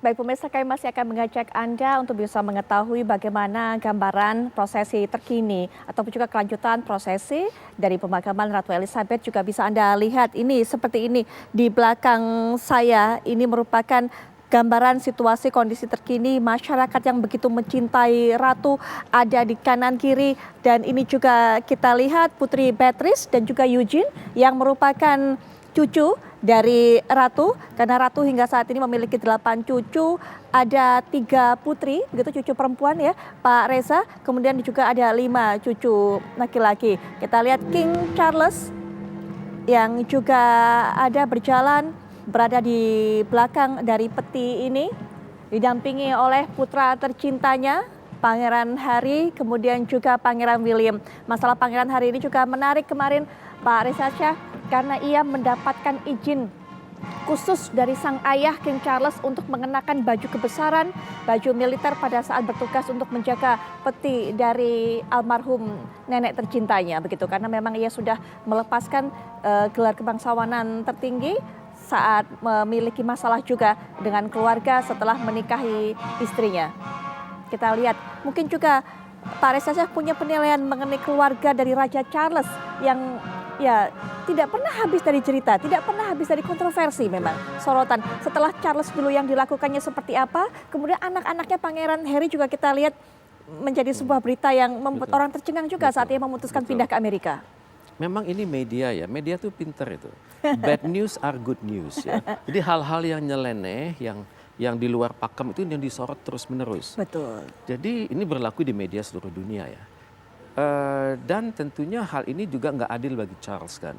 Baik pemirsa, kami masih akan mengajak Anda untuk bisa mengetahui bagaimana gambaran prosesi terkini ataupun juga kelanjutan prosesi dari pemakaman Ratu Elizabeth. Juga bisa Anda lihat ini seperti ini di belakang saya. Ini merupakan gambaran situasi kondisi terkini masyarakat yang begitu mencintai Ratu ada di kanan kiri, dan ini juga kita lihat Putri Beatrice dan juga Eugene yang merupakan cucu dari Ratu, karena Ratu hingga saat ini memiliki 8 cucu, ada 3 putri, begitu cucu perempuan ya Pak Reza, kemudian juga ada 5 cucu laki-laki. Kita lihat King Charles yang juga ada berjalan berada di belakang dari peti ini, didampingi oleh putra tercintanya Pangeran Harry, kemudian juga Pangeran William. Masalah Pangeran Harry ini juga menarik kemarin Pak Reza Shah, karena ia mendapatkan izin khusus dari sang ayah King Charles untuk mengenakan baju kebesaran, baju militer pada saat bertugas untuk menjaga peti dari almarhum nenek tercintanya begitu, karena memang ia sudah melepaskan gelar kebangsawanan tertinggi saat memiliki masalah juga dengan keluarga setelah menikahi istrinya. Kita lihat mungkin juga Pak Reza Shah punya penilaian mengenai keluarga dari Raja Charles yang ya tidak pernah habis dari cerita, tidak pernah habis dari kontroversi memang sorotan. Setelah Charles dulu yang dilakukannya seperti apa, kemudian anak-anaknya Pangeran Harry juga kita lihat menjadi sebuah berita yang membuat orang tercengang juga saat ia memutuskan pindah ke Amerika. Memang ini media ya, media tuh pinter itu. Bad news are good news ya. Jadi hal-hal yang nyeleneh, yang di luar pakem itu yang disorot terus-menerus. Betul. Jadi ini berlaku di media seluruh dunia ya. Dan tentunya hal ini juga nggak adil bagi Charles kan,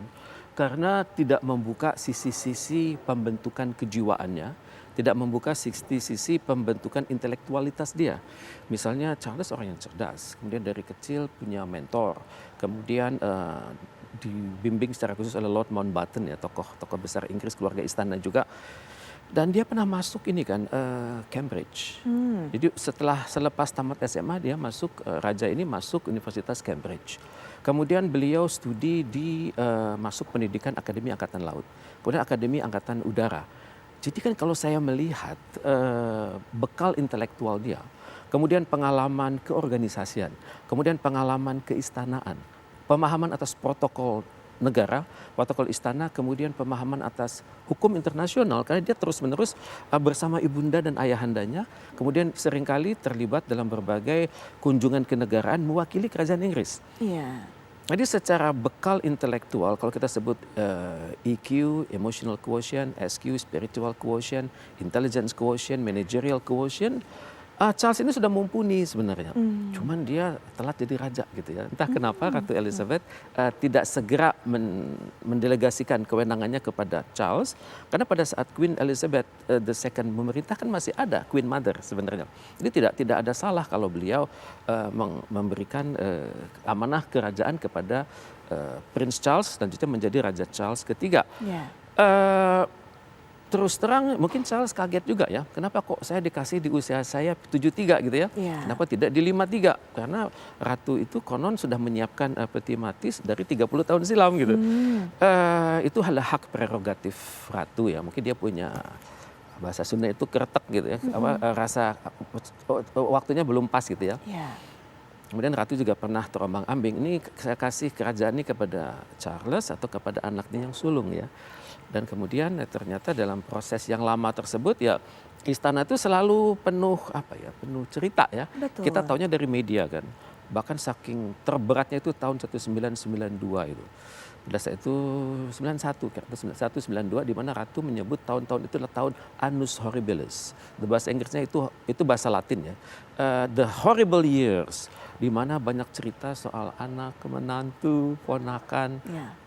karena tidak membuka sisi-sisi pembentukan kejiwaannya, tidak membuka sisi pembentukan intelektualitas dia. Misalnya Charles orang yang cerdas, kemudian dari kecil punya mentor, kemudian dibimbing secara khusus oleh Lord Mountbatten ya, tokoh besar Inggris, keluarga istana juga. Dan dia pernah masuk ini kan Cambridge. Jadi selepas tamat SMA dia masuk, raja ini masuk Universitas Cambridge. Kemudian beliau studi di masuk pendidikan Akademi Angkatan Laut, kemudian Akademi Angkatan Udara. Jadi kan kalau saya melihat bekal intelektual dia, kemudian pengalaman keorganisasian, kemudian pengalaman keistanaan, pemahaman atas protokol negara, protokol istana, kemudian pemahaman atas hukum internasional, karena dia terus-menerus bersama ibunda dan ayahandanya, kemudian seringkali terlibat dalam berbagai kunjungan kenegaraan mewakili kerajaan Inggris. Iya. Jadi secara bekal intelektual, kalau kita sebut EQ, emotional quotient, SQ, spiritual quotient, intelligence quotient, managerial quotient, Charles ini sudah mumpuni sebenarnya. Cuman dia telat jadi raja gitu ya. Entah kenapa Ratu Elizabeth tidak segera mendelegasikan kewenangannya kepada Charles, karena pada saat Queen Elizabeth II memerintah kan masih ada Queen Mother sebenarnya. Jadi tidak ada salah kalau beliau memberikan amanah kerajaan kepada Prince Charles dan juga menjadi Raja Charles ketiga. Yeah. Terus terang mungkin Charles kaget juga ya, kenapa kok saya dikasih di usia saya 73 gitu ya, kenapa tidak di 53, karena Ratu itu konon sudah menyiapkan peti mati dari 30 tahun silam gitu. Itu adalah hak prerogatif Ratu ya, mungkin dia punya bahasa Sunda itu keretek gitu ya, rasa waktunya belum pas gitu ya. Kemudian Ratu juga pernah terombang-ambing, ini saya kasih kerajaan ini kepada Charles atau kepada anaknya yang sulung ya. Dan kemudian ternyata dalam proses yang lama tersebut ya istana itu selalu penuh penuh cerita ya. Betul. Kita taunya dari media kan. Bahkan saking terberatnya itu tahun 1992 itu. Pada saat itu 91, 92 di mana Ratu menyebut tahun-tahun itu adalah tahun Annus Horribilis. Bahasa Inggrisnya itu bahasa Latin ya. The horrible years, di mana banyak cerita soal anak, menantu, ponakan.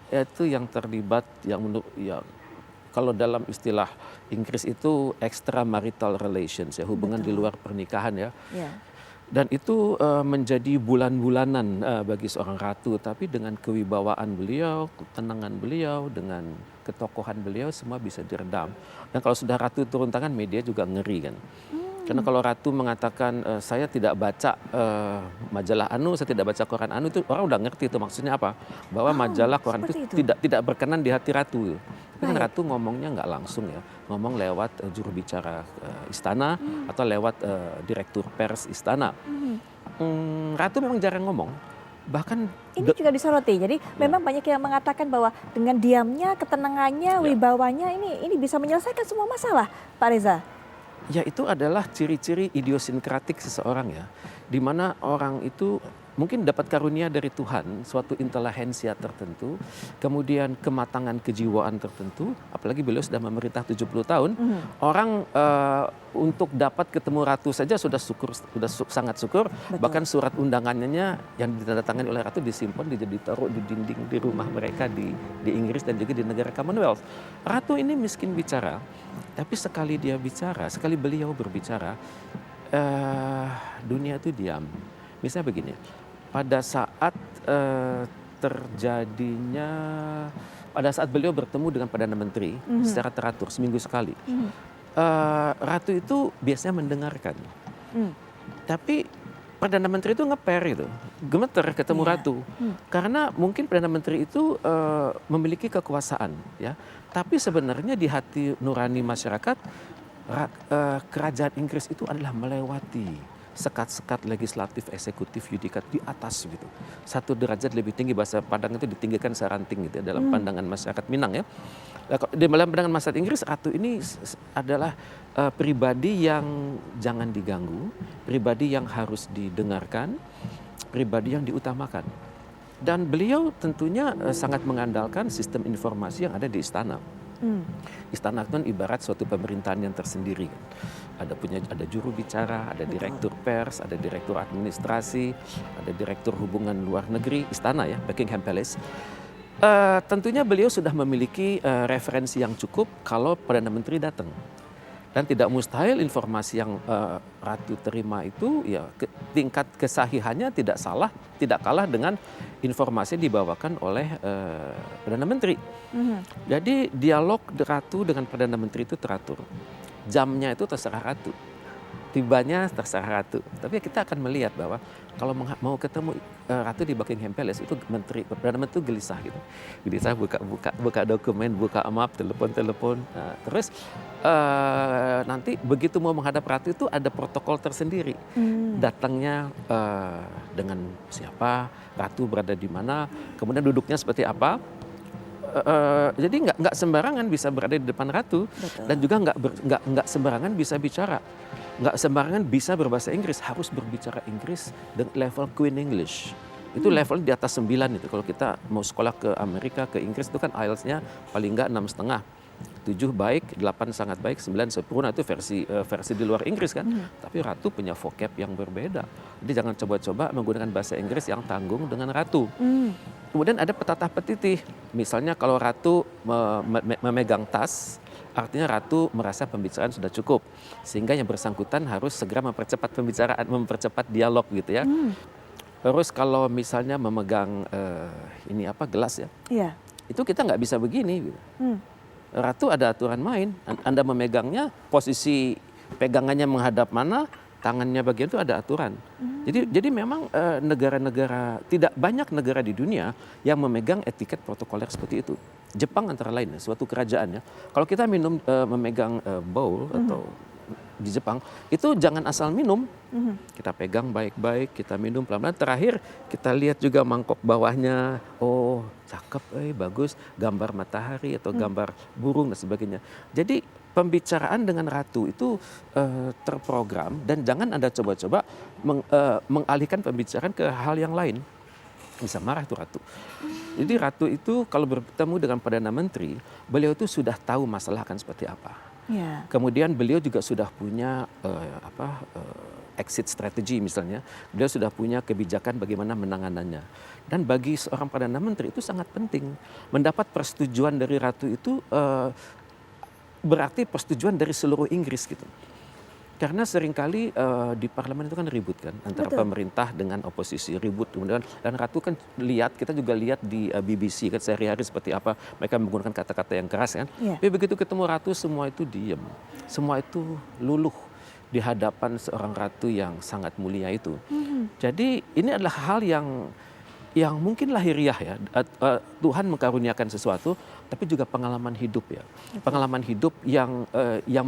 Itu yang terlibat yang menurut kalau dalam istilah Inggris itu extramarital relations ya, hubungan di luar pernikahan ya. Dan itu menjadi bulan-bulanan bagi seorang ratu, tapi dengan kewibawaan beliau, ketenangan beliau, dengan ketokohan beliau semua bisa diredam. Dan kalau sudah ratu turun tangan, media juga ngeri kan. Karena kalau ratu mengatakan saya tidak baca majalah Anu, saya tidak baca koran Anu, itu orang udah ngerti itu maksudnya apa, bahwa majalah koran itu tidak berkenan di hati ratu. Tapi kan ratu ngomongnya nggak langsung ya, ngomong lewat juru bicara istana atau lewat direktur pers istana. Ratu memang jarang ngomong. Bahkan ini juga disoroti. Jadi memang banyak yang mengatakan bahwa dengan diamnya, ketenangannya, wibawanya ini bisa menyelesaikan semua masalah, Pak Reza. Ya itu adalah ciri-ciri idiosinkratik seseorang ya, di mana orang itu mungkin dapat karunia dari Tuhan, suatu intelijensia tertentu, kemudian kematangan kejiwaan tertentu, apalagi beliau sudah memerintah 70 tahun, orang untuk dapat ketemu ratu saja sudah sangat syukur. Betul. Bahkan surat undangannya yang ditandatangani oleh ratu disimpan, ditaruh di dinding di rumah mereka di Inggris dan juga di negara Commonwealth. Ratu ini miskin bicara, tapi sekali beliau berbicara, dunia itu diam. Misalnya begini, pada saat pada saat beliau bertemu dengan Perdana Menteri secara teratur seminggu sekali, ratu itu biasanya mendengarkan, tapi Perdana Menteri itu gemeter ketemu ratu, karena mungkin Perdana Menteri itu memiliki kekuasaan, ya. Tapi sebenarnya di hati nurani masyarakat, kerajaan Inggris itu adalah melewati sekat-sekat legislatif, eksekutif, yudikat di atas gitu. Satu derajat lebih tinggi, bahasa Padang itu ditinggikan seranting gitu ya, dalam pandangan masyarakat Minang ya. Dalam pandangan masyarakat Inggris, ratu ini adalah pribadi yang jangan diganggu, pribadi yang harus didengarkan, pribadi yang diutamakan. Dan beliau tentunya sangat mengandalkan sistem informasi yang ada di istana. Istana itu kan ibarat suatu pemerintahan yang tersendiri. Ada juru bicara, ada direktur pers, ada direktur administrasi, ada direktur hubungan luar negeri, istana ya, Buckingham Palace. Tentunya beliau sudah memiliki referensi yang cukup kalau Perdana Menteri datang. Dan tidak mustahil informasi yang ratu terima itu ya tingkat kesahihannya tidak kalah dengan informasi yang dibawakan oleh Perdana Menteri. Jadi dialog ratu dengan Perdana Menteri itu teratur. Jamnya itu terserah ratu, tibanya terserah ratu. Tapi kita akan melihat bahwa kalau mau ketemu ratu di Buckingham Palace itu Perdana Menteri itu gelisah gitu. Gelisah buka dokumen, buka map, telepon. Nah, terus nanti begitu mau menghadap ratu itu ada protokol tersendiri. Datangnya dengan siapa, ratu berada di mana, kemudian duduknya seperti apa. Jadi nggak sembarangan bisa berada di depan ratu. Betul. Dan juga nggak sembarangan bisa bicara, nggak sembarangan bisa berbahasa Inggris, harus berbicara Inggris dengan level Queen English. Itu level di atas 9 itu. Kalau kita mau sekolah ke Amerika, ke Inggris itu kan IELTS-nya paling nggak 6,5. 7 baik, 8 sangat baik, 9 sempurna, itu versi di luar Inggris kan. Tapi ratu punya vocab yang berbeda. Jadi jangan coba-coba menggunakan bahasa Inggris yang tanggung dengan ratu. Kemudian ada petatah petitih. Misalnya kalau ratu memegang tas, artinya ratu merasa pembicaraan sudah cukup. Sehingga yang bersangkutan harus segera mempercepat pembicaraan, mempercepat dialog gitu ya. Terus kalau misalnya memegang gelas ya. Iya. Itu kita nggak bisa begini gitu. Ratu ada aturan main. Anda memegangnya, posisi pegangannya menghadap mana, tangannya bagian itu ada aturan. Jadi memang negara-negara, tidak banyak negara di dunia yang memegang etiket protokoler seperti itu. Jepang antara lain, suatu kerajaan ya. Kalau kita memegang bowl atau di Jepang, itu jangan asal minum. Kita pegang baik-baik, kita minum pelan-pelan. Terakhir kita lihat juga mangkok bawahnya, oh cakep, bagus, gambar matahari atau gambar burung dan sebagainya. Jadi pembicaraan dengan ratu itu terprogram, dan jangan Anda coba-coba mengalihkan pembicaraan ke hal yang lain. Bisa marah tuh ratu. Jadi ratu itu kalau bertemu dengan Perdana Menteri, beliau itu sudah tahu masalah akan seperti apa. Kemudian beliau juga sudah punya exit strategy misalnya. Beliau sudah punya kebijakan bagaimana menanganannya. Dan bagi seorang Perdana Menteri itu sangat penting. Mendapat persetujuan dari ratu itu berarti persetujuan dari seluruh Inggris gitu. Karena seringkali di parlemen itu kan ribut kan, antara pemerintah dengan oposisi, ribut. Kemudian dan ratu kan kita juga lihat di BBC kan sehari-hari seperti apa mereka menggunakan kata-kata yang keras kan. Tapi begitu ketemu ratu semua itu diem, semua itu luluh di hadapan seorang ratu yang sangat mulia itu. Jadi ini adalah hal yang yang mungkin lahiriah ya. Tuhan mengkaruniakan sesuatu, tapi juga pengalaman hidup ya. Pengalaman hidup yang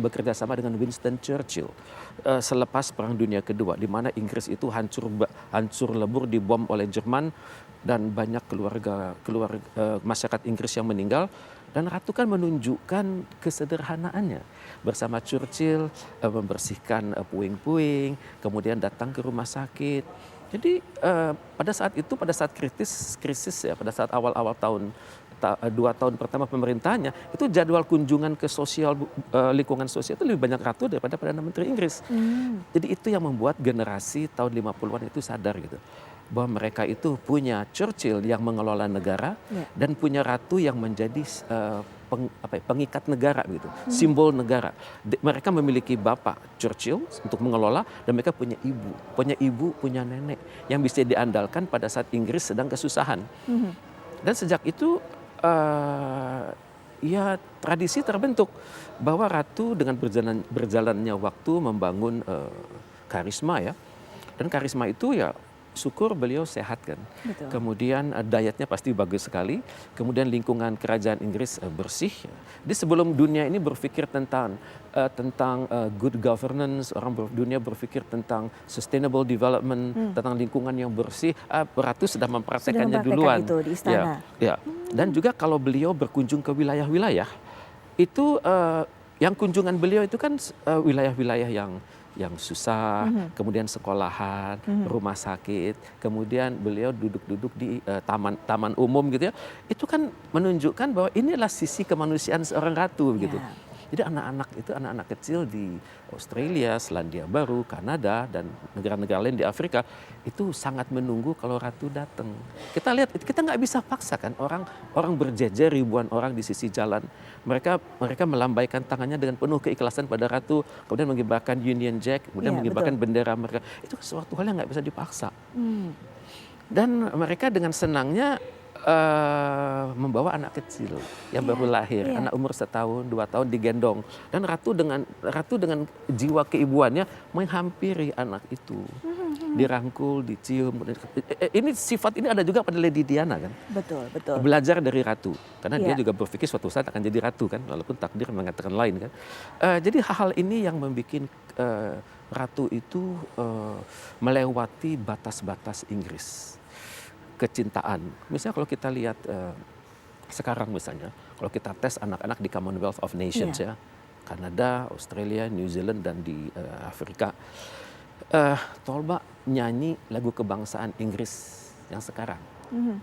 bekerja sama dengan Winston Churchill selepas Perang Dunia Kedua, di mana Inggris itu hancur lebur dibom oleh Jerman dan banyak keluarga masyarakat Inggris yang meninggal. Dan Ratu kan menunjukkan kesederhanaannya bersama Churchill membersihkan puing-puing, kemudian datang ke rumah sakit. Jadi pada saat krisis ya, pada saat awal-awal tahun 2 tahun pertama pemerintahnya, itu jadwal kunjungan ke lingkungan sosial itu lebih banyak Ratu daripada Perdana Menteri Inggris. Jadi itu yang membuat generasi tahun 50-an itu sadar gitu, bahwa mereka itu punya Churchill yang mengelola negara dan punya Ratu yang menjadi pengikat negara gitu, simbol negara. Mereka memiliki bapak Churchill untuk mengelola, dan mereka punya ibu, punya nenek yang bisa diandalkan pada saat Inggris sedang kesusahan. Dan sejak itu ya tradisi terbentuk bahwa Ratu dengan berjalannya waktu membangun karisma ya, dan karisma itu ya syukur beliau sehat kan. Betul. Kemudian dietnya pasti bagus sekali. Kemudian lingkungan kerajaan Inggris bersih. Di sebelum dunia ini berpikir tentang good governance, dunia berpikir tentang sustainable development, tentang lingkungan yang bersih. Ratu sudah mempraktekannya duluan. Itu di istana. Ya. Dan juga kalau beliau berkunjung ke wilayah-wilayah, itu yang kunjungan beliau itu kan wilayah-wilayah yang susah, kemudian sekolahan, rumah sakit, kemudian beliau duduk-duduk di taman umum gitu ya. Itu kan menunjukkan bahwa inilah sisi kemanusiaan seorang ratu gitu. Jadi anak-anak kecil di Australia, Selandia Baru, Kanada, dan negara-negara lain di Afrika itu sangat menunggu kalau ratu datang. Kita lihat, kita nggak bisa paksa kan orang berjejer ribuan orang di sisi jalan. Mereka melambaikan tangannya dengan penuh keikhlasan pada ratu, kemudian mengibarkan Union Jack, kemudian mengibarkan bendera mereka. Itu suatu hal yang nggak bisa dipaksa. Dan mereka dengan senangnya membawa anak kecil yang baru lahir, anak umur 1 tahun, 2 tahun digendong, dan ratu dengan jiwa keibuannya menghampiri anak itu, dirangkul, dicium. Ini sifat ini ada juga pada Lady Diana kan. Betul. Belajar dari ratu, karena dia juga berpikir suatu saat akan jadi ratu kan, walaupun takdir mengatakan lain kan. Jadi hal-hal ini yang membuat ratu itu melewati batas-batas Inggris. Kecintaan. Misalnya kalau kita lihat sekarang misalnya, kalau kita tes anak-anak di Commonwealth of Nations ya, Kanada, Australia, New Zealand, dan di Afrika, Tolba nyanyi lagu kebangsaan Inggris yang sekarang,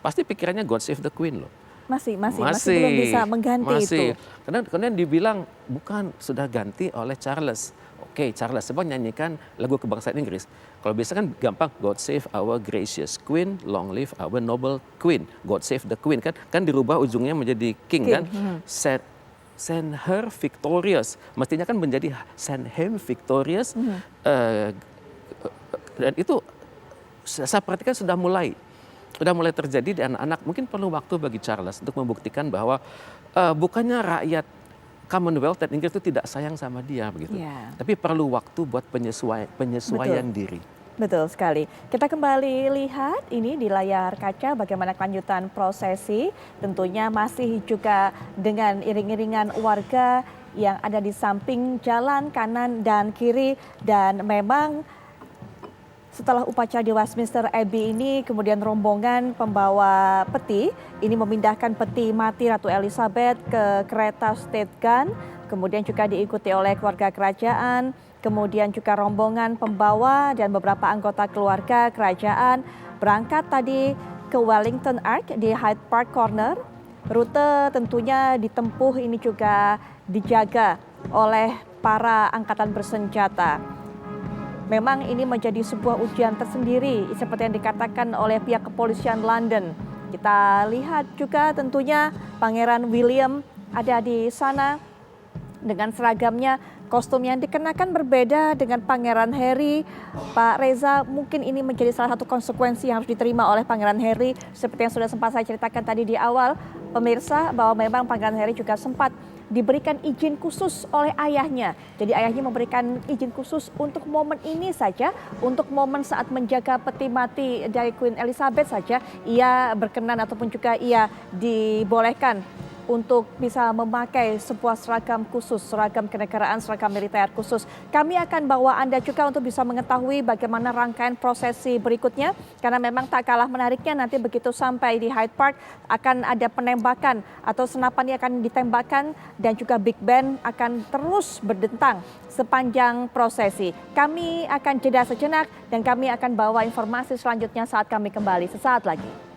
pasti pikirannya God Save the Queen loh. Masih belum bisa mengganti itu. Kemudian dibilang bukan, sudah ganti oleh Charles. Oke, Charles coba nyanyikan lagu kebangsaan Inggris. Kalau biasa kan gampang, God save our gracious Queen, long live our noble Queen. God save the Queen kan dirubah ujungnya menjadi King. Kan. Send her victorious. Mestinya kan menjadi send him victorious. Dan itu saya perhatikan sudah mulai terjadi di anak-anak. Mungkin perlu waktu bagi Charles untuk membuktikan bahwa bukannya rakyat Commonwealth dan Inggris itu tidak sayang sama dia begitu. Tapi perlu waktu buat penyesuaian diri. Betul sekali. Kita kembali lihat ini di layar kaca bagaimana kelanjutan prosesi. Tentunya masih juga dengan iring-iringan warga yang ada di samping jalan kanan dan kiri. Dan memang setelah upacara di Westminster Abbey ini, kemudian rombongan pembawa peti ini memindahkan peti mati Ratu Elizabeth ke kereta State Gun, kemudian juga diikuti oleh keluarga kerajaan, kemudian juga rombongan pembawa dan beberapa anggota keluarga kerajaan berangkat tadi ke Wellington Arch di Hyde Park Corner. Rute tentunya ditempuh ini juga dijaga oleh para angkatan bersenjata. Memang ini menjadi sebuah ujian tersendiri seperti yang dikatakan oleh pihak kepolisian London. Kita lihat juga tentunya Pangeran William ada di sana dengan seragamnya. Kostum yang dikenakan berbeda dengan Pangeran Harry. Pak Reza, mungkin ini menjadi salah satu konsekuensi yang harus diterima oleh Pangeran Harry. Seperti yang sudah sempat saya ceritakan tadi di awal, pemirsa, bahwa memang Pangeran Harry juga sempat diberikan izin khusus oleh ayahnya. Jadi ayahnya memberikan izin khusus untuk momen ini saja, untuk momen saat menjaga peti mati dari Queen Elizabeth saja, ia berkenan ataupun juga ia dibolehkan untuk bisa memakai sebuah seragam khusus, seragam kenegaraan, seragam militer khusus. Kami akan bawa Anda juga untuk bisa mengetahui bagaimana rangkaian prosesi berikutnya, karena memang tak kalah menariknya nanti begitu sampai di Hyde Park akan ada penembakan atau senapan yang akan ditembakkan dan juga Big Band akan terus berdentang sepanjang prosesi. Kami akan jeda sejenak dan kami akan bawa informasi selanjutnya saat kami kembali sesaat lagi.